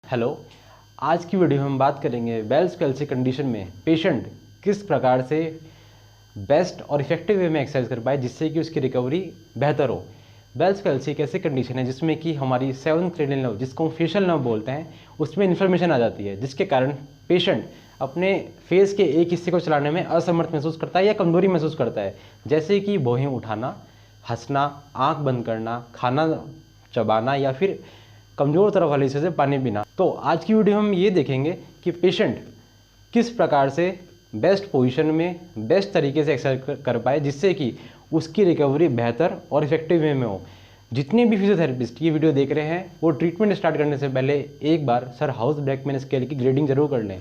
Hello. आज की video में हम बात करेंगे बेल्स पैल्सी कंडीशन में पेशेंट किस प्रकार से बेस्ट और इफेक्टिव वे में एक्सरसाइज कर पाए जिससे कि उसकी रिकवरी बेहतर हो। बेल्स पैल्सी एक ऐसी कंडीशन है जिसमें कि हमारी 7th क्रेनियल नर्व, जिसको हम फेशियल नर्व बोलते हैं, उसमें इन्फॉर्मेशन आ जाती है, जिसके कारण पेशेंट अपने फेस के एक हिस्से को चलाने में असमर्थ महसूस करता है या कमजोरी महसूस करता है, जैसे कि भौहें उठाना, हंसना, आंख बंद करना, खाना चबाना या फिर कमज़ोर तरफ वाले हिस्से से पानी पीना। तो आज की वीडियो हम ये देखेंगे कि पेशेंट किस प्रकार से बेस्ट पोजीशन में बेस्ट तरीके से एक्सरसाइज कर पाए जिससे कि उसकी रिकवरी बेहतर और इफेक्टिव वे में हो। जितने भी फिजियोथेरेपिस्ट ये वीडियो देख रहे हैं वो ट्रीटमेंट स्टार्ट करने से पहले एक बार सर हाउस ब्लैकमैन स्केल की ग्रेडिंग जरूर कर लें।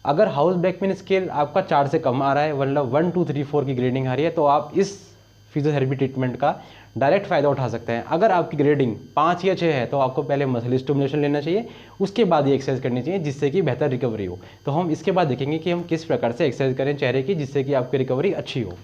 अगर हाउस ब्लैकमैन स्केल आपका 4 से कम आ रहा है, मतलब 1 2 3 4 की ग्रेडिंग आ रही है, तो आप इस फिजियोथेरेपी ट्रीटमेंट का डायरेक्ट फ़ायदा उठा सकते हैं। अगर आपकी ग्रेडिंग 5 या 6 है तो आपको पहले मसल स्टिमुलेशन लेना चाहिए, उसके बाद ये एक्सरसाइज करनी चाहिए जिससे कि बेहतर रिकवरी हो। तो हम इसके बाद देखेंगे कि हम किस प्रकार से एक्सरसाइज करें चेहरे की जिससे कि आपकी रिकवरी अच्छी हो।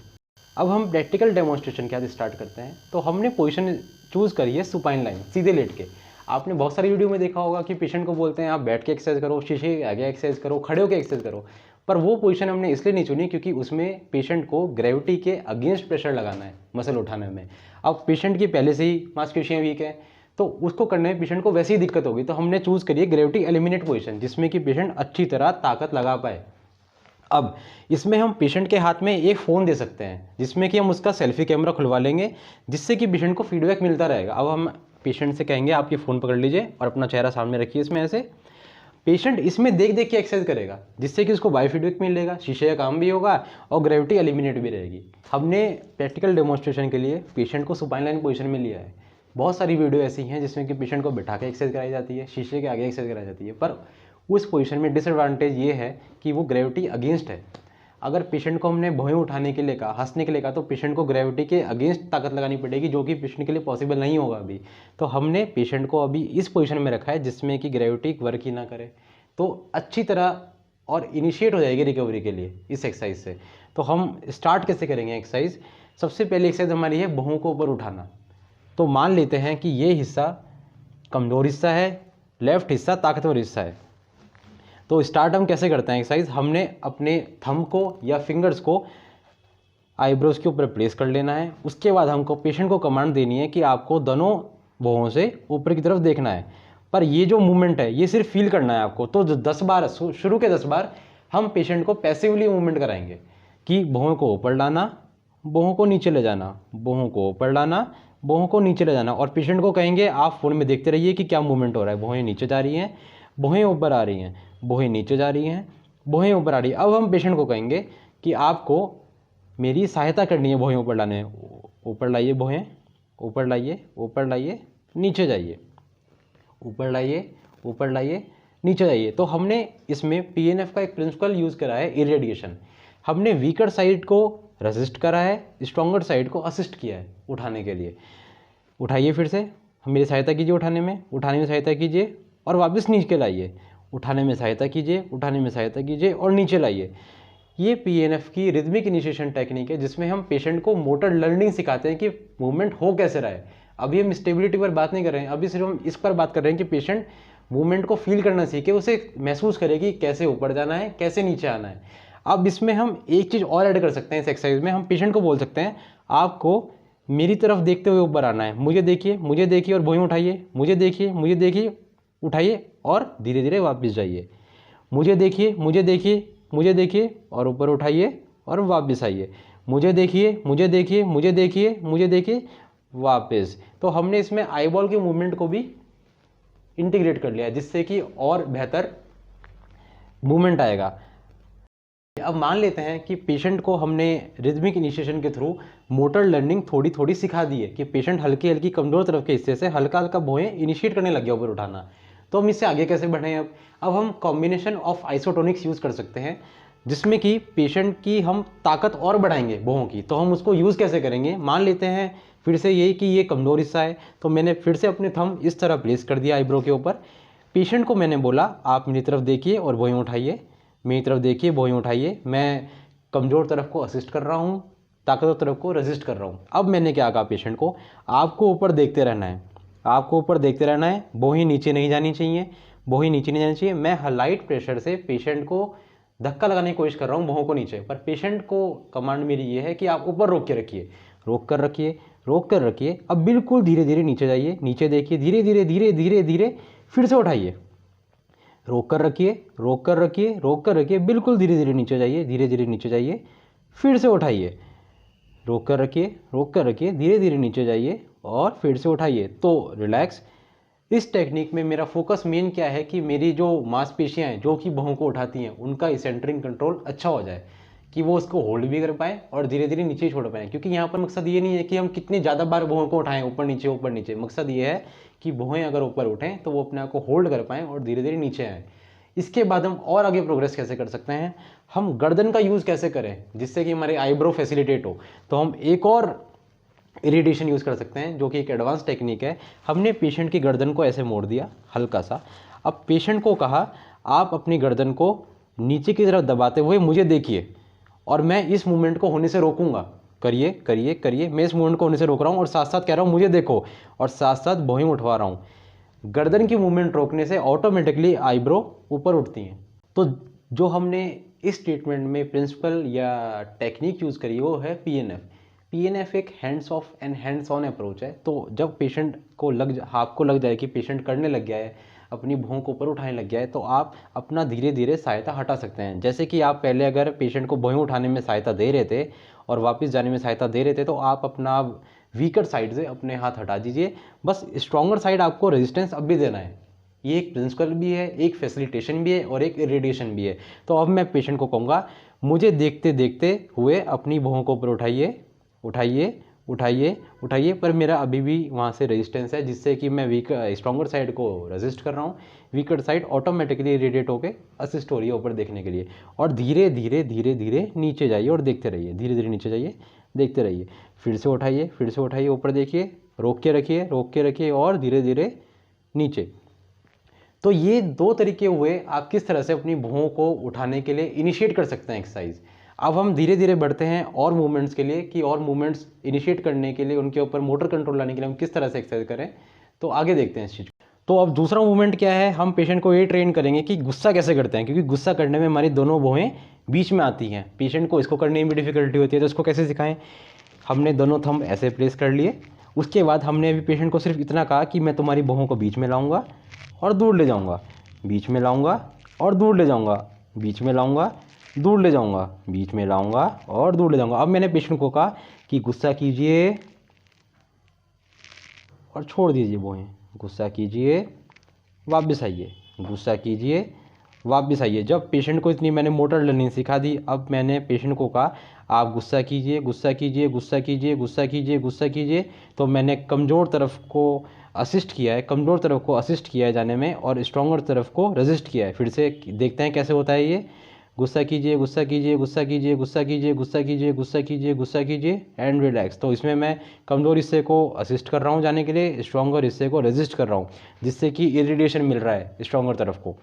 अब हम प्रैक्टिकल डेमोन्स्ट्रेशन के साथ स्टार्ट करते हैं। तो हमने पोजीशन चूज़ करी है सुपाइन लाइन, सीधे लेट के। आपने बहुत सारी वीडियो में देखा होगा कि पेशेंट को बोलते हैं आप बैठ के एक्सरसाइज करो, शीशे के आगे एक्सरसाइज करो, खड़े होकर एक्सरसाइज करो, पर वो पोजीशन हमने इसलिए नहीं चुनी क्योंकि उसमें पेशेंट को ग्रेविटी के अगेंस्ट प्रेशर लगाना है मसल उठाने में। अब पेशेंट की पहले से ही मांसपेशियाँ वीक हैं तो उसको करने में पेशेंट को वैसे ही दिक्कत होगी। तो हमने चूज़ करी है ग्रेविटी एलिमिनेट पोजीशन, जिसमें कि पेशेंट अच्छी तरह ताकत लगा पाए। अब इसमें हम पेशेंट के हाथ में एक फ़ोन दे सकते हैं जिसमें कि हम उसका सेल्फी कैमरा खुलवा लेंगे जिससे कि पेशेंट को फीडबैक मिलता रहेगा। अब हम पेशेंट से कहेंगे आप ये फ़ोन पकड़ लीजिए और अपना चेहरा सामने रखिए इसमें ऐसे। पेशेंट इसमें देख देख के एक्सरसाइज करेगा जिससे कि उसको बायो फीडबैक मिलेगा, शीशे का काम भी होगा और ग्रेविटी एलिमिनेट भी रहेगी। हमने प्रैक्टिकल डेमोन्स्ट्रेशन के लिए पेशेंट को सुपाइन लाइन पोजीशन में लिया है। बहुत सारी वीडियो ऐसी हैं जिसमें कि पेशेंट को बिठा के एक्सरसाइज कराई जाती है, शीशे के आगे एक्सरसाइज कराई जाती है, पर उस पोजीशन में डिसएडवांटेज ये है कि वो ग्रेविटी अगेंस्ट है। अगर पेशेंट को हमने भौहें उठाने के लिए कहा, हंसने के लिए कहा, तो पेशेंट को ग्रेविटी के अगेंस्ट ताकत लगानी पड़ेगी जो कि पेशेंट के लिए पॉसिबल नहीं होगा अभी। तो हमने पेशेंट को अभी इस पोजीशन में रखा है जिसमें कि ग्रेविटी वर्क ही ना करे, तो अच्छी तरह और इनिशिएट हो जाएगी रिकवरी के लिए इस एक्सरसाइज से। तो हम स्टार्ट कैसे करेंगे एक्सरसाइज? सबसे पहले एक्सरसाइज हमारी है भौहों को ऊपर उठाना। तो मान लेते हैं कि ये हिस्सा कमज़ोर हिस्सा है, लेफ्ट हिस्सा ताकतवर हिस्सा है। तो स्टार्ट हम कैसे करते हैं एक्सरसाइज? हमने अपने थंब को या फिंगर्स को आईब्रोज के ऊपर प्लेस कर लेना है। उसके बाद हमको पेशेंट को कमांड देनी है कि आपको दोनों भौहों से ऊपर की तरफ देखना है, पर ये जो मूवमेंट है ये सिर्फ फील करना है आपको। तो 10 बार, शुरू के 10 बार हम पेशेंट को पैसिवली मूवमेंट कराएंगे कि भौहों को ऊपर लाना, भौहों को नीचे ले जाना, भौहों को ऊपर लाना, भौहों को नीचे ले जाना, और पेशेंट को कहेंगे आप फ़ोन में देखते रहिए कि क्या मूवमेंट हो रहा है। भौहें नीचे जा रही हैं, भौहें ऊपर आ रही हैं, भौहें नीचे जा रही हैं, भौहें ऊपर आ रही है। अब हम पेशेंट को कहेंगे कि आपको मेरी सहायता करनी है भौहें ऊपर लाने। ऊपर लाइए भौहें, ऊपर लाइए, ऊपर लाइए, नीचे जाइए, ऊपर लाइए, ऊपर लाइए, नीचे जाइए। तो हमने इसमें PNF का एक प्रिंसिपल यूज़ करा है, इरेडिएशन। हमने वीकर साइड को रेसिस्ट करा है, स्ट्रॉन्गर साइड को असिस्ट किया है उठाने के लिए। उठाइए फिर से, मेरी सहायता कीजिए उठाने में सहायता कीजिए और वापस नीचे लाइए। उठाने में सहायता कीजिए, उठाने में सहायता कीजिए और नीचे लाइए। ये PNF की रिदमिक इनिशिएशन टेक्निक है जिसमें हम पेशेंट को मोटर लर्निंग सिखाते हैं कि मूवमेंट हो कैसे रहा है। अभी हम स्टेबिलिटी पर बात नहीं कर रहे हैं, अभी सिर्फ हम इस पर बात कर रहे हैं कि पेशेंट मूवमेंट को फील करना सीखे, उसे महसूस करे कि कैसे ऊपर जाना है, कैसे नीचे आना है। अब इसमें हम एक चीज़ और ऐड कर सकते हैं इस एक्सरसाइज में। हम पेशेंट को बोल सकते हैं आपको मेरी तरफ देखते हुए ऊपर आना है, मुझे देखिए, मुझे देखिए और भौहें उठाइए, मुझे देखिए, मुझे देखिए, उठाइए और धीरे धीरे वापस जाइए। मुझे देखिए, मुझे देखिए, मुझे देखिए और ऊपर उठाइए और वापस आइए। मुझे देखिए, मुझे देखिए, मुझे देखिए, मुझे देखिए, वापस। तो हमने इसमें आईबॉल के मूवमेंट को भी इंटीग्रेट कर लिया है जिससे कि और बेहतर मूवमेंट आएगा। अब मान लेते हैं कि पेशेंट को हमने रिदमिक इनिशिएशन के थ्रू मोटर लर्निंग थोड़ी थोड़ी सिखा दी है कि पेशेंट हल्की हल्की कमजोर तरफ के हिस्से से हल्का हल्का भौहें इनिशिएट करने लग गया ऊपर उठाना। तो हम इससे आगे कैसे बढ़ें? अब हम कॉम्बिनेशन ऑफ आइसोटोनिक्स यूज़ कर सकते हैं जिसमें कि पेशेंट की हम ताकत और बढ़ाएंगे भौहों की। तो हम उसको यूज़ कैसे करेंगे? मान लेते हैं फिर से यही कि ये कमज़ोर हिस्सा है, तो मैंने फिर से अपने थंब इस तरह प्लेस कर दिया आईब्रो के ऊपर। पेशेंट को मैंने बोला आप मेरी तरफ देखिए और भौहें उठाइए, मेरी तरफ देखिए, भौहें उठाइए। मैं कमज़ोर तरफ को असिस्ट कर रहा हूँ, ताकतवर तरफ को रेजिस्ट कर रहा हूँ। अब मैंने क्या कहा पेशेंट को, आपको ऊपर देखते रहना है, आपको ऊपर देखते रहना है, भौहें नीचे नहीं जानी चाहिए, भौहें नीचे नहीं जानी चाहिए। मैं लाइट प्रेशर से पेशेंट को धक्का लगाने की कोशिश कर रहा हूँ भौहों को नीचे, पर पेशेंट को कमांड मेरी ये है कि आप ऊपर रोक के रखिए, रोक कर रखिए, रोक कर रखिए। अब बिल्कुल धीरे धीरे नीचे जाइए, नीचे देखिए, धीरे धीरे धीरे धीरे धीरे फिर से उठाइए, रोक कर रखिए, रोक कर रखिए, रोक कर रखिए, बिल्कुल धीरे धीरे नीचे जाइए, धीरे धीरे नीचे जाइए, फिर से उठाइए, रोक कर रखिए, रोक कर रखिए, धीरे धीरे नीचे जाइए और फिर से उठाइए। तो रिलैक्स। इस टेक्निक में मेरा फोकस मेन क्या है कि मेरी जो मांसपेशियां हैं जो कि भौहों को उठाती हैं उनका सेंटरिंग कंट्रोल अच्छा हो जाए, कि वो उसको होल्ड भी कर पाए और धीरे धीरे नीचे छोड़ पाए। क्योंकि यहाँ पर मकसद ये नहीं है कि हम कितनी ज़्यादा बार भौहों को उठाएं ऊपर नीचे ऊपर नीचे, मकसद ये है कि भौहें अगर ऊपर उठें तो वो अपने आप को होल्ड कर पाएँ और धीरे धीरे नीचे आएँ। इसके बाद हम और आगे प्रोग्रेस कैसे कर सकते हैं, हम गर्दन का यूज़ कैसे करें जिससे कि हमारे आईब्रो फैसिलिटेट हो। तो हम एक और इरिटेशन यूज़ कर सकते हैं जो कि एक एडवांस टेक्निक है। हमने पेशेंट की गर्दन को ऐसे मोड़ दिया हल्का सा, अब पेशेंट को कहा आप अपनी गर्दन को नीचे की तरफ दबाते हुए मुझे देखिए और मैं इस मूवमेंट को होने से रोकूंगा, करिए करिए करिए, मैं इस मूवमेंट को होने से रोक रहा हूँ और साथ साथ कह रहा हूँ मुझे देखो, और साथ साथ भौहें उठवा रहा हूँ। गर्दन की मूवमेंट रोकने से ऑटोमेटिकली आईब्रो ऊपर उठती हैं। तो जो हमने इस ट्रीटमेंट में प्रिंसिपल या टेक्निक यूज़ करी वो है पीएनएफ। पीएनएफ एक hands of and hands on approach है। तो जब पेशेंट को आपको लग जाए कि पेशेंट करने लग गया है, अपनी भौं को ऊपर उठाने लग गया है, तो आप अपना धीरे धीरे सहायता हटा सकते हैं। जैसे कि आप पहले अगर पेशेंट को भौं उठाने में सहायता दे रहे थे और वापस जाने में सहायता दे रहे थे, तो आप अपना वीकर साइड से अपने हाथ हटा दीजिए। बस स्ट्रॉन्गर साइड आपको रेजिस्टेंस अब भी देना है। ये एक प्रिंसिपल भी है, एक फैसिलिटेशन भी है और एक इरिटेशन भी है। तो अब मैं पेशेंट को कहूँगा मुझे देखते देखते हुए अपनी भौं को ऊपर उठाइए, उठाइए, उठाइए, उठाइए, पर मेरा अभी भी वहाँ से रेजिस्टेंस है जिससे कि मैं स्ट्रॉन्गर साइड को रेजिस्ट कर रहा हूँ। वीकर साइड ऑटोमेटिकली इरिटेट होकर असिस्ट हो रही है ऊपर देखने के लिए। और धीरे धीरे धीरे धीरे नीचे जाइए और देखते रहिए, धीरे धीरे नीचे जाइए, देखते रहिए, फिर से उठाइए, फिर से उठाइए, ऊपर देखिए, रोक के रखिए, रोक के रखिए और धीरे धीरे नीचे। तो ये दो तरीके हुए आप किस तरह से अपनी भौं को उठाने के लिए इनिशिएट कर सकते हैं एक्सरसाइज। अब हम धीरे धीरे बढ़ते हैं और मूवमेंट्स के लिए, कि और मूवमेंट्स इनिशिएट करने के लिए उनके ऊपर मोटर कंट्रोल लाने के लिए हम किस तरह से एक्सरसाइज करें। तो आगे देखते हैं इस चीज़ को। तो अब दूसरा मूवमेंट क्या है, हम पेशेंट को ये ट्रेन करेंगे कि गुस्सा कैसे करते हैं, क्योंकि गुस्सा करने में हमारी दोनों भौहें बीच में आती हैं। पेशेंट को इसको करने में भी डिफिकल्टी होती है, तो इसको कैसे सिखाएं। हमने दोनों थंब ऐसे प्लेस कर लिए, उसके बाद हमने अभी पेशेंट को सिर्फ इतना कहा कि मैं तुम्हारी भौहों को बीच में लाऊंगा और दूर ले जाऊंगा, बीच में लाऊंगा और दूर ले जाऊंगा, बीच में लाऊंगा, दूर ले जाऊंगा, बीच में लाऊंगा और दूर ले जाऊंगा। अब मैंने पेशेंट को कहा कि गुस्सा कीजिए और छोड़ दीजिए भौहें, गुस्सा कीजिए, वापस आइए, गुस्सा कीजिए, वापस आइए। जब पेशेंट को इतनी मैंने मोटर लर्निंग सिखा दी, अब मैंने पेशेंट को कहा आप गुस्सा कीजिए, गुस्सा कीजिए, गुस्सा कीजिए, गुस्सा कीजिए, गुस्सा कीजिए। तो मैंने कमज़ोर तरफ को असिस्ट किया है, कमज़ोर तरफ को असिस्ट किया है जाने में, और स्ट्रॉन्गर तरफ को रेजिस्ट किया है। फिर से देखते हैं कैसे होता है ये। गुस्सा कीजिए, गुस्सा कीजिए, गुस्सा कीजिए, गुस्सा कीजिए, गुस्सा कीजिए, गुस्सा कीजिए, गुस्सा कीजिए एंड रिलैक्स। तो इसमें मैं कमज़ोर हिस्से को असिस्ट कर रहा हूँ जाने के लिए, स्ट्रॉन्गर हिस्से को रेजिस्ट कर रहा हूँ, जिससे कि इरिटेशन मिल रहा है स्ट्रॉन्गर तरफ को।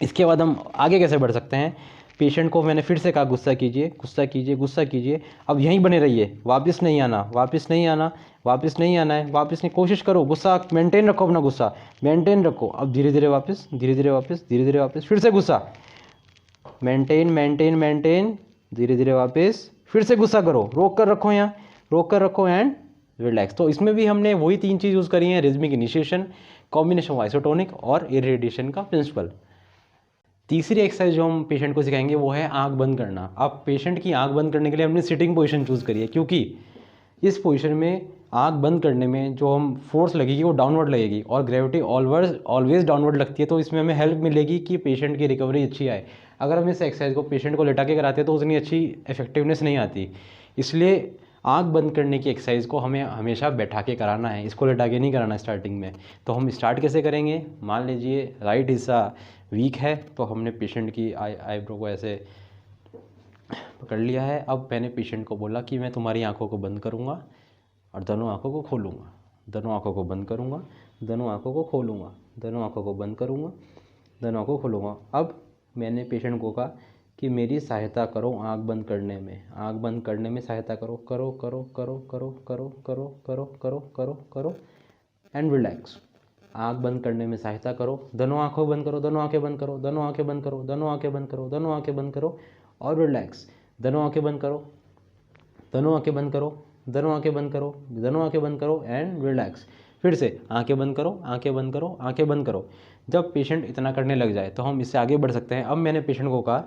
इसके बाद हम आगे कैसे बढ़ सकते हैं। पेशेंट को मैंने फिर से कहा गुस्सा कीजिए, गुस्सा कीजिए, गुस्सा कीजिए। अब यहीं बने रहिए, वापस नहीं आना, वापस नहीं आना, वापस नहीं आना है, वापस नहीं, कोशिश करो, गुस्सा मेंटेन रखो, अपना गुस्सा मेंटेन रखो। अब धीरे धीरे वापस, धीरे धीरे वापस, धीरे धीरे वापस, फिर से गुस्सा, मेंटेन मेंटेन मेंटेन, धीरे धीरे वापस, फिर से गुस्सा करो, रोक कर रखो, यहाँ रोक कर रखो एंड रिलैक्स। तो इसमें भी हमने वही तीन चीज़ यूज़ करी है, rhythmic initiation, combination of isotonic और इरिटेशन का प्रिंसिपल। तीसरी एक्सरसाइज जो हम पेशेंट को सिखाएंगे वो है आंख बंद करना। अब पेशेंट की आंख बंद करने के लिए हमने सिटिंग पोजीशन चूज़ करी है, क्योंकि इस पोजीशन में आंख बंद करने में जो हम फोर्स लगेगी वो डाउनवर्ड लगेगी और ग्रेविटी ऑलवेज डाउनवर्ड लगती है। तो इसमें हमें हेल्प मिलेगी कि पेशेंट की रिकवरी अच्छी आए। अगर हम इस एक्सरसाइज को पेशेंट को लेटा के कराते हैं तो उतनी अच्छी इफेक्टिवनेस नहीं आती। इसलिए आंख बंद करने की एक्सरसाइज को हमें हमेशा बैठा के कराना है, इसको लेटा के नहीं कराना स्टार्टिंग में। तो हम स्टार्ट कैसे करेंगे, मान लीजिए राइट हिस्सा वीक है, तो हमने पेशेंट की आईब्रो को ऐसे पकड़ लिया है। अब मैंने पेशेंट को बोला कि मैं तुम्हारी आंखों को बंद करूंगा और दोनों आंखों को खोलूंगा, दोनों आंखों को बंद करूंगा, दोनों आंखों को खोलूंगा, दोनों आंखों को बंद करूंगा, दोनों आंखों को खोलूंगा। अब मैंने पेशेंट को कहा कि मेरी सहायता करो आंख बंद करने में, आंख बंद करने में सहायता करो, करो करो करो करो करो करो करो करो करो करो एंड रिलैक्स। आँख बंद करने में सहायता करो। दोनों आँखों बंद करो, दोनों आँखें बंद करो, दोनों आँखें बंद करो, दोनों आँखें बंद करो, दोनों आँखें बंद करो और रिलैक्स। दोनों आँखें बंद करो, दोनों आँखें बंद करो, दोनों आँखें बंद करो, दोनों आँखें बंद करो एंड रिलैक्स। फिर से आँखें बंद करो, आँखें बंद करो, आँखें बंद करो। जब पेशेंट इतना करने लग जाए तो हम इससे आगे बढ़ सकते हैं। अब मैंने पेशेंट को कहा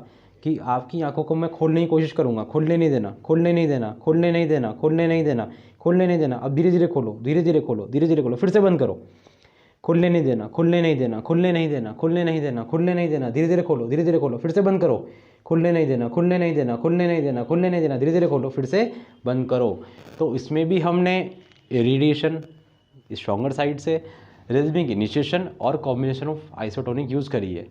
कि आपकी आंखों को मैं खोलने की कोशिश करूंगा, खोलने नहीं देना, खोलने नहीं देना, खोलने नहीं देना, खोलने नहीं देना, खोलने नहीं देना। अब धीरे धीरे खोलो, धीरे धीरे खोलो, धीरे धीरे खोलो, फिर से बंद करो। खोलने नहीं देना, खोलने नहीं देना, खोलने नहीं देना, खोलने नहीं देना, खोलने नहीं देना, धीरे धीरे खोलो, धीरे धीरे खोलो, फिर से बंद करो। खोलने नहीं देना, खोलने नहीं देना, खोलने नहीं देना, खोलने नहीं देना, धीरे धीरे खोलो, फिर से बंद करो। तो इसमें भी हमने रेडिएशन स्ट्रॉन्गर साइड से, रिदमिक इनिशिएशन और कॉम्बिनेशन ऑफ आइसोटोनिक यूज़ करी है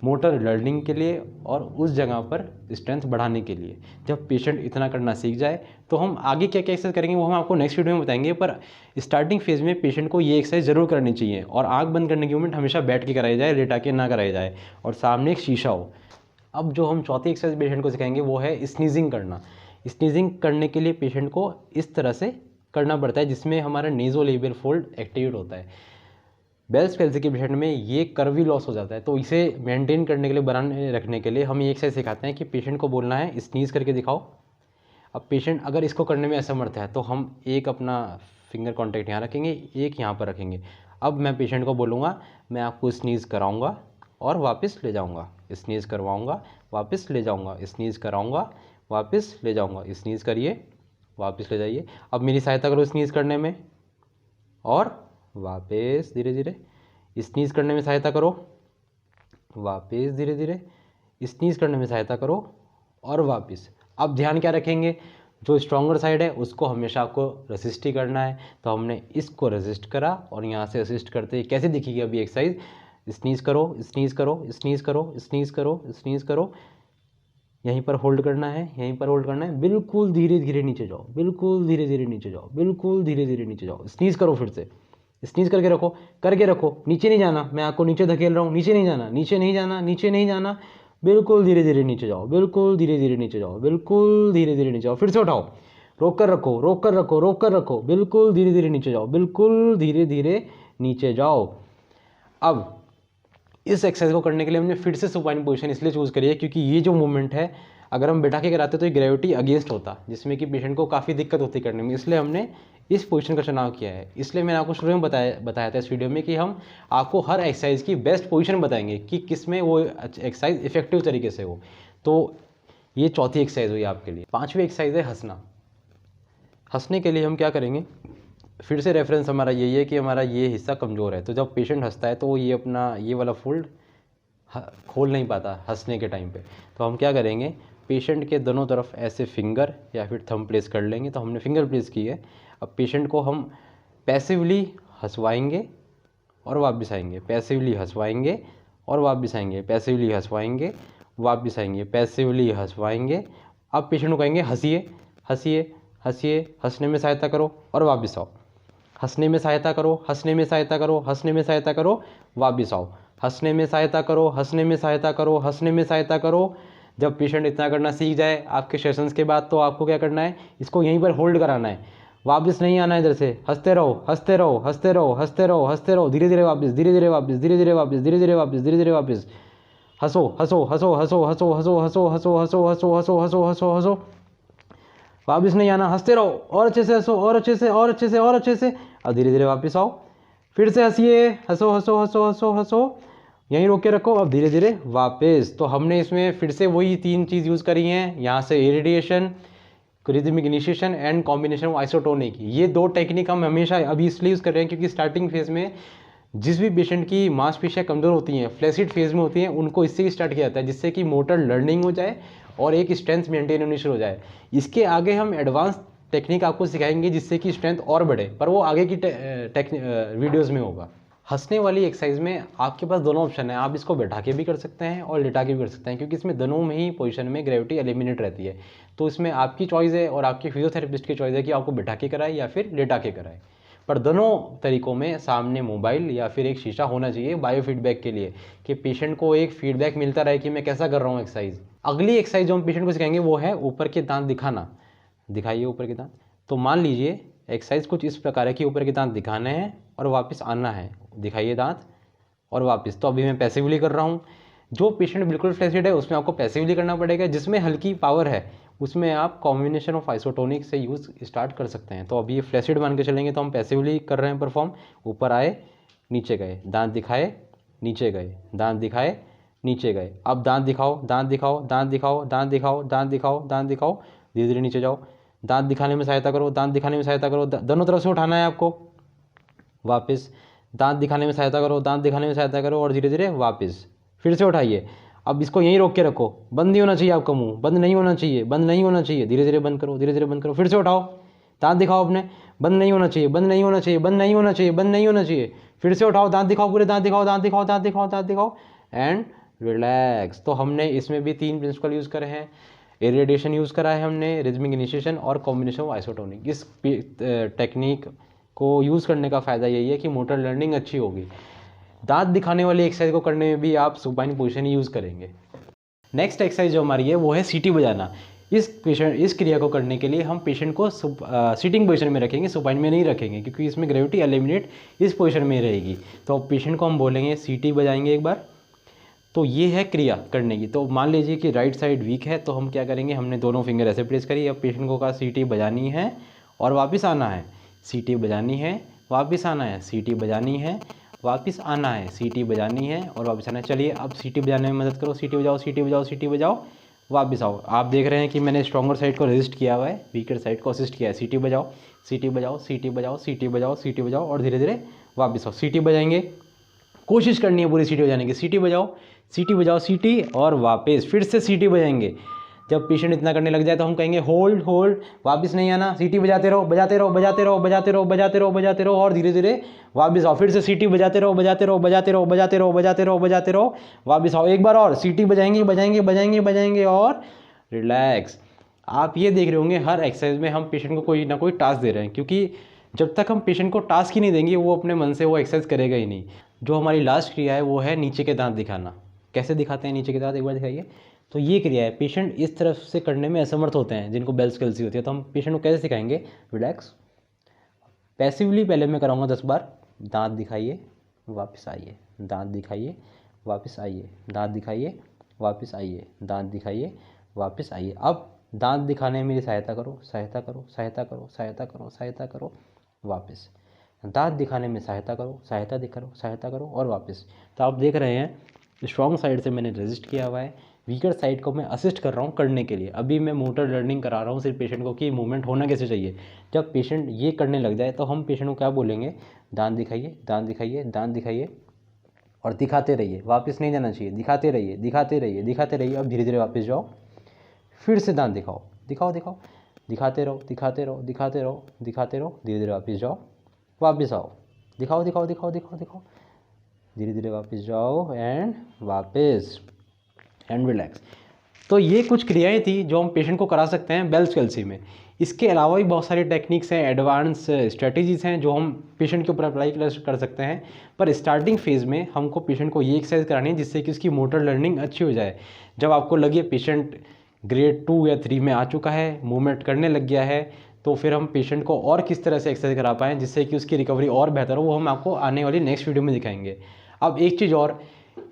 मोटर लर्निंग के लिए और उस जगह पर स्ट्रेंथ बढ़ाने के लिए। जब पेशेंट इतना करना सीख जाए तो हम आगे क्या क्या एक्सरसाइज करेंगे वो हम आपको नेक्स्ट वीडियो में बताएंगे। पर स्टार्टिंग फेज में पेशेंट को ये एक्सरसाइज जरूर करनी चाहिए और आंख बंद करने की मूवमेंट हमेशा बैठ के कराई जाए, लेटा के ना कराई जाए और सामने एक शीशा हो। अब जो हम चौथी एक्सरसाइज पेशेंट को सिखाएंगे वो है स्नीजिंग करना। स्नीजिंग करने के लिए पेशेंट को इस तरह से करना पड़ता है जिसमें हमारा नेज़ोलेबियल फोल्ड एक्टिवेट होता है। बेल्स पैल्सी के पेशेंट में ये कर्वी लॉस हो जाता है, तो इसे मेंटेन करने के लिए, बनाने रखने के लिए हम ये एक्सरसाइज सिखाते हैं कि पेशेंट को बोलना है स्नीज करके दिखाओ। अब पेशेंट अगर इसको करने में असमर्थ है तो हम एक अपना फिंगर कॉन्टैक्ट यहाँ रखेंगे, एक यहाँ पर रखेंगे। अब मैं पेशेंट को बोलूँगा मैं आपको स्नीज कराऊँगा और वापस ले जाऊँगा, स्नीज करवाऊँगा, वापस ले जाऊँगा, स्नीज कराऊँगा, वापस ले जाऊँगा, स्नीज करिए, वापस ले जाइए। अब मेरी सहायता करो स्नीज करने में और वापस धीरे धीरे, स्नीज करने में सहायता करो, वापस धीरे धीरे, स्नीज करने में सहायता करो और वापस। अब ध्यान क्या रखेंगे, जो स्ट्रॉन्गर साइड है उसको हमेशा आपको रेसिस्ट ही करना है। तो हमने इसको रेसिस्ट करा और यहाँ से असिस्ट करते कैसे दिखेगी अभी एक्सरसाइज, स्नीज करो, स्नीज करो, स्नीज करो, स्नीज करो, स्नीज करो, यहीं पर होल्ड करना है, यहीं पर होल्ड करना है, बिल्कुल धीरे धीरे नीचे जाओ, बिल्कुल धीरे धीरे नीचे जाओ, बिल्कुल धीरे धीरे नीचे जाओ। स्नीज करो, फिर से स्नीज करके रखो, करके रखो, नीचे नहीं जाना, मैं आपको नीचे धकेल रहा हूँ, नीचे नहीं जाना, नीचे नहीं जाना, नीचे नहीं जाना, बिल्कुल धीरे धीरे नीचे जाओ, बिल्कुल धीरे धीरे नीचे जाओ, बिल्कुल धीरे धीरे नीचे जाओ। फिर से उठाओ, रोक कर रखो, रोक कर रखो, रोक कर रखो, बिल्कुल धीरे धीरे नीचे जाओ, बिल्कुल धीरे धीरे नीचे जाओ। अब इस एक्सरसाइज को करने के लिए हमने फिर से सुपाइन पोजीशन इसलिए चूज़ करी है क्योंकि ये जो मूवमेंट है अगर हम बैठा के कराते तो ये ग्रेविटी अगेंस्ट होता, जिसमें कि पेशेंट को काफ़ी दिक्कत होती करने में, इसलिए हमने इस पोजीशन का चुनाव किया है। इसलिए मैंने आपको शुरू में बताया था इस वीडियो में कि हम आपको हर एक्सरसाइज की बेस्ट पोजीशन बताएंगे कि किस में वो एक्सरसाइज इफेक्टिव तरीके से हो। तो ये चौथी एक्सरसाइज हुई आपके लिए। पांचवी एक्सरसाइज है हंसना। हंसने के लिए हम क्या करेंगे, फिर से रेफरेंस हमारा यही है कि हमारा ये हिस्सा कमज़ोर है, तो जब पेशेंट हंसता है तो वो ये अपना ये वाला फोल्ड खोल नहीं पाता हंसने के टाइम पे। तो हम क्या करेंगे, पेशेंट के दोनों तरफ ऐसे फिंगर या फिर थंब प्लेस कर लेंगे। तो हमने फिंगर प्लेस की है। अब पेशेंट को हम पैसिवली हंसवाएंगे और वापस आएंगे, पैसिवली हंसवाएंगे और वापस आएंगे, पैसिवली हंसवाएंगे, वापस आएंगे, पैसिवली हंसवाएंगे। अब पेशेंट को कहेंगे हंसिए, हंसिए, हंसिए, हंसने में सहायता करो और वापस आओ, हंसने में सहायता करो, हंसने में सहायता करो, हंसने में सहायता करो, वापस आओ, हंसने में सहायता करो, हंसने में सहायता करो, हंसने में सहायता करो। जब पेशेंट इतना करना सीख जाए आपके सेशंस के बाद तो आपको क्या करना है, इसको यहीं पर होल्ड कराना है, वापस नहीं आना है इधर से, हंसते रहो, हंसते रहो, हंसते रहो, हंसते रहो, हंसते रहो, धीरे धीरे वापस, धीरे धीरे वापस, धीरे धीरे वापस, धीरे धीरे वापस, धीरे धीरे वापस। हंसो, हंसो, हंसो, हंसो, हंसो, हंसो, हंसो, हंसो, हंसो, हंसो, हंसो, हंसो, हंसो, हंसो, वापस नहीं आना, हंसते रहो और अच्छे से हंसो, और अच्छे से, और अच्छे से, और अच्छे से। अब धीरे धीरे वापस आओ, फिर से हंसिए, हंसो, हंसो, हंसो, हंसो, हंसो, यहीं रोक के रखो। अब धीरे धीरे वापस। तो हमने इसमें फिर से वही तीन चीज़ यूज़ करी हैं, यहाँ से irradiation, rhythmic initiation and combination of isotonic. ये दो टेक्निक हम हमेशा अभी इसलिए यूज़ कर रहे हैं क्योंकि स्टार्टिंग फेज में जिस भी पेशेंट की मांसपेशियाँ कमज़ोर होती हैं, फ्लैसिड फेज में होती हैं, उनको इससे ही स्टार्ट किया जाता है जिससे कि मोटर लर्निंग हो जाए और एक स्ट्रेंथ मेंटेन होनी शुरू हो जाए। इसके आगे हम एडवांस टेक्निक आपको सिखाएंगे जिससे कि स्ट्रेंथ और बढ़े, पर वो आगे की वीडियोज़ में होगा। हंसने वाली एक्सरसाइज में आपके पास दोनों ऑप्शन है, आप इसको बैठा के भी कर सकते हैं और लेटा के भी कर सकते हैं क्योंकि इसमें दोनों में ही पोजीशन में ग्रेविटी एलिमिनेट रहती है। तो इसमें आपकी चॉइस है और आपके फिजियोथेरेपिस्ट की चॉइस है कि आपको बैठा के कराए या फिर लेटा के कराए। पर दोनों तरीकों में सामने मोबाइल या फिर एक शीशा होना चाहिए बायो फीडबैक के लिए कि पेशेंट को एक फीडबैक मिलता रहे कि मैं कैसा कर रहा हूँ एक्सरसाइज। अगली एक्सरसाइज जो हम पेशेंट को सिखाएंगे वो है ऊपर के दांत दिखाना। दिखाइए ऊपर के दांत। तो मान लीजिए एक्सरसाइज कुछ इस प्रकार है कि ऊपर के दांत दिखाने हैं और वापस आना है, दिखाइए दांत और वापस। तो अभी मैं पैसिवली कर रहा हूँ। जो पेशेंट बिल्कुल फ्लैसिड है उसमें आपको पैसिवली करना पड़ेगा, जिसमें हल्की पावर है उसमें आप कॉम्बिनेशन ऑफ आइसोटोनिक से यूज़ स्टार्ट कर सकते हैं। तो अभी ये फ्लैसिड मान के चलेंगे तो हम पैसिवली कर रहे हैं परफॉर्म। ऊपर आए, नीचे गए, दांत दिखाए, नीचे गए, दांत दिखाए, नीचे गए। अब दांत दिखाओ, दांत दिखाओ, दांत दिखाओ, दांत दिखाओ, दांत दिखाओ, दांत दिखाओ, धीरे धीरे नीचे जाओ। दांत दिखाने में सहायता करो, दांत दिखाने में सहायता करो, दोनों तरफ से उठाना है आपको। वापस दांत दिखाने में सहायता करो, दांत दिखाने में सहायता करो और धीरे धीरे वापस फिर से उठाइए। अब इसको यहीं रोक के रखो, बंद नहीं होना चाहिए आपका मुंह, बंद नहीं होना चाहिए, बंद नहीं होना चाहिए। धीरे धीरे बंद करो, धीरे धीरे बंद करो, फिर से उठाओ, दांत दिखाओ अपने, बंद नहीं होना चाहिए, बंद नहीं होना चाहिए, बंद नहीं होना चाहिए, बंद नहीं होना चाहिए। फिर से उठाओ, दांत दिखाओ, पूरे दांत दिखाओ, दांत दिखाओ, दांत दिखाओ, दांत दिखाओ एंड रिलैक्स। तो हमने इसमें भी 3 प्रिंसिपल यूज़ करे हैं। इरेडिएशन यूज़ करा है हमने, रिदमिक इनिशिएशन और कॉम्बिनेशन ऑफ आइसोटोनिक। इस टेक्निक को यूज़ करने का फ़ायदा यही है कि मोटर लर्निंग अच्छी होगी। दांत दिखाने वाली एक्सरसाइज को करने में भी आप सुपाइन पोजीशन यूज़ करेंगे। नेक्स्ट एक्सरसाइज जो हमारी है वो है सीटी बजाना। इस क्रिया को करने के लिए हम पेशेंट को सिटिंग पोजीशन में रखेंगे, सुपाइन में नहीं रखेंगे, क्योंकि इसमें ग्रेविटी एलिमिनेट इस पोजीशन में रहेगी। तो पेशेंट को हम बोलेंगे सीटी बजाएंगे एक बार। तो ये है क्रिया करने की। तो मान लीजिए कि राइट साइड वीक है, तो हम क्या करेंगे, हमने दोनों फिंगर ऐसे प्रेस करी। अब पेशेंट को कहा सीटी बजानी है और वापस आना है, सीटी बजानी है, वापस आना है, सीटी बजानी है, वापस आना है, सीटी बजानी है और वापस आना है। चलिए अब सीटी बजाने में मदद करो, सीटी बजाओ, सीटी बजाओ, सीटी बजाओ, वापस आओ। आप देख रहे हैं कि मैंने स्ट्रॉन्गर साइड को रेजिस्ट किया हुआ है, वीकर साइड को असिस्ट किया है। सीटी बजाओ, सीटी बजाओ, सीटी बजाओ, सीटी बजाओ, सीटी बजाओ और धीरे धीरे वापस आओ। सीटी बजाएंगे, कोशिश करनी है पूरी सीटी बजाने की। सीटी बजाओ, सीटी बजाओ, सीटी और वापस फिर से सीटी बजाएंगे। जब पेशेंट इतना करने लग जाए तो हम कहेंगे होल्ड होल्ड, वापस नहीं आना, सीटी बजाते रहो, बजाते रहो, बजाते रहो, बजाते रहो, बजाते रहो, बजाते रहो और धीरे धीरे वापस आओ। फिर से सीटी बजाते रहो, बजाते रहो, बजाते रहो, बजाते रहो, बजाते रहो, बजाते रहो, वापस आओ। एक बार और सीटी बजाएंगे, बजाएंगे, बजाएंगे, बजाएंगे और रिलैक्स। आप ये देख रहे होंगे हर एक्सरसाइज में हम पेशेंट को कोई ना कोई टास्क दे रहे हैं, क्योंकि जब तक हम पेशेंट को टास्क ही नहीं देंगे वो अपने मन से वो एक्सरसाइज करेगा ही नहीं। जो हमारी लास्ट क्रिया है वो है नीचे के दांत दिखाना। कैसे दिखाते हैं नीचे के दांत, एक बार दिखाइए। तो ये क्रिया है, पेशेंट इस तरफ से करने में असमर्थ होते हैं जिनको बेल्स कैल्सी होती है, तो हम पेशेंट को कैसे सिखाएंगे, रिलैक्स। पैसिवली पहले मैं कराऊंगा 10 बार। दांत दिखाइए, वापस आइए, दांत दिखाइए, वापस आइए, दांत दिखाइए, वापस आइए, दांत दिखाइए, वापस आइए। अब दांत दिखाने में मेरी सहायता करो, सहायता करो, सहायता करो, सहायता करो, सहायता करो, वापस। दांत दिखाने में सहायता करो, सहायता करो, सहायता करो और वापस। तो आप देख रहे हैं स्ट्रॉन्ग साइड से मैंने रेजिस्ट किया हुआ है, वीकर साइड को मैं असिस्ट कर रहा हूँ करने के लिए। अभी मैं मोटर लर्निंग करा रहा हूँ सिर्फ पेशेंट को कि मूवमेंट होना कैसे चाहिए। जब पेशेंट ये करने लग जाए तो हम पेशेंट को क्या बोलेंगे, दांत दिखाइए, दांत दिखाइए, दांत दिखाइए और दिखाते रहिए, वापस नहीं जाना चाहिए, दिखाते रहिए, दिखाते रहिए, दिखाते रहिए। अब धीरे धीरे वापस जाओ, फिर से दांत दिखाओ, दिखाओ, दिखाओ, दिखाते रहो, दिखाते रहो, दिखाते रहो, दिखाते रहो, धीरे धीरे वापस जाओ, वापस आओ, दिखाओ, दिखाओ, दिखाओ, दिखाओ, दिखाओ, धीरे धीरे वापस जाओ एंड वापस एंड रिलैक्स। तो ये कुछ क्रियाएं थी जो हम पेशेंट को करा सकते हैं बेल्स कैल्सी में। इसके अलावा भी बहुत सारी टेक्निक्स हैं, एडवांस स्ट्रेटजीज़ हैं जो हम पेशेंट के ऊपर अप्लाई कर सकते हैं। पर स्टार्टिंग फेज़ में हमको पेशेंट को ये एक्सरसाइज करानी है जिससे कि उसकी मोटर लर्निंग अच्छी हो जाए। जब आपको लगे पेशेंट ग्रेड 2 या 3 में आ चुका है, मूवमेंट करने लग गया है, तो फिर हम पेशेंट को और किस तरह से एक्सरसाइज करा पाएँ जिससे कि उसकी रिकवरी और बेहतर हो, वो हम आपको आने वाली नेक्स्ट वीडियो में दिखाएंगे। अब एक चीज़ और,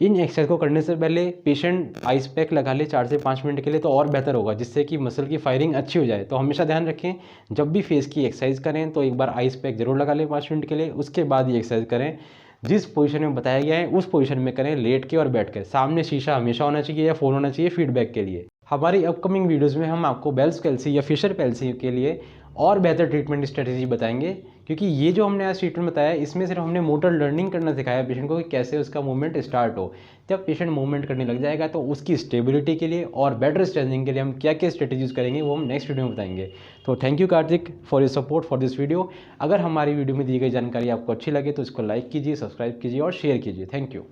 इन एक्सरसाइज को करने से पहले पेशेंट आइस पैक लगा ले 4 से 5 मिनट के लिए तो और बेहतर होगा, जिससे कि मसल की फायरिंग अच्छी हो जाए। तो हमेशा ध्यान रखें जब भी फेस की एक्सरसाइज करें तो एक बार आइस पैक जरूर लगा लें 5 मिनट के लिए, उसके बाद ये एक्सरसाइज करें। जिस पोजीशन में बताया गया है उस पोजीशन में करें, लेट के और बैठ कर। सामने शीशा हमेशा होना चाहिए या फ़ोन होना चाहिए फीडबैक के लिए। हमारी अपकमिंग वीडियोज़ में हम आपको बेल्स कैल्सी या फिशर पैल्सी के लिए और बेहतर ट्रीटमेंट स्ट्रेटेजी बताएंगे, क्योंकि ये जो हमने आज ट्रीटमेंट बताया इसमें सिर्फ हमने मोटर लर्निंग करना सिखाया पेशेंट को कि कैसे उसका मूवमेंट स्टार्ट हो। जब पेशेंट मूवमेंट करने लग जाएगा तो उसकी स्टेबिलिटी के लिए और बेटर स्ट्रेंथनिंग के लिए हम क्या क्या स्ट्रेटेजीज करेंगे वो हम नेक्स्ट वीडियो में बताएंगे। तो thank you Kartik for your support for this video. अगर हमारी वीडियो में दी गई जानकारी आपको अच्छी लगे तो इसको लाइक कीजिए, सब्सक्राइब कीजिए और शेयर कीजिए। Thank you.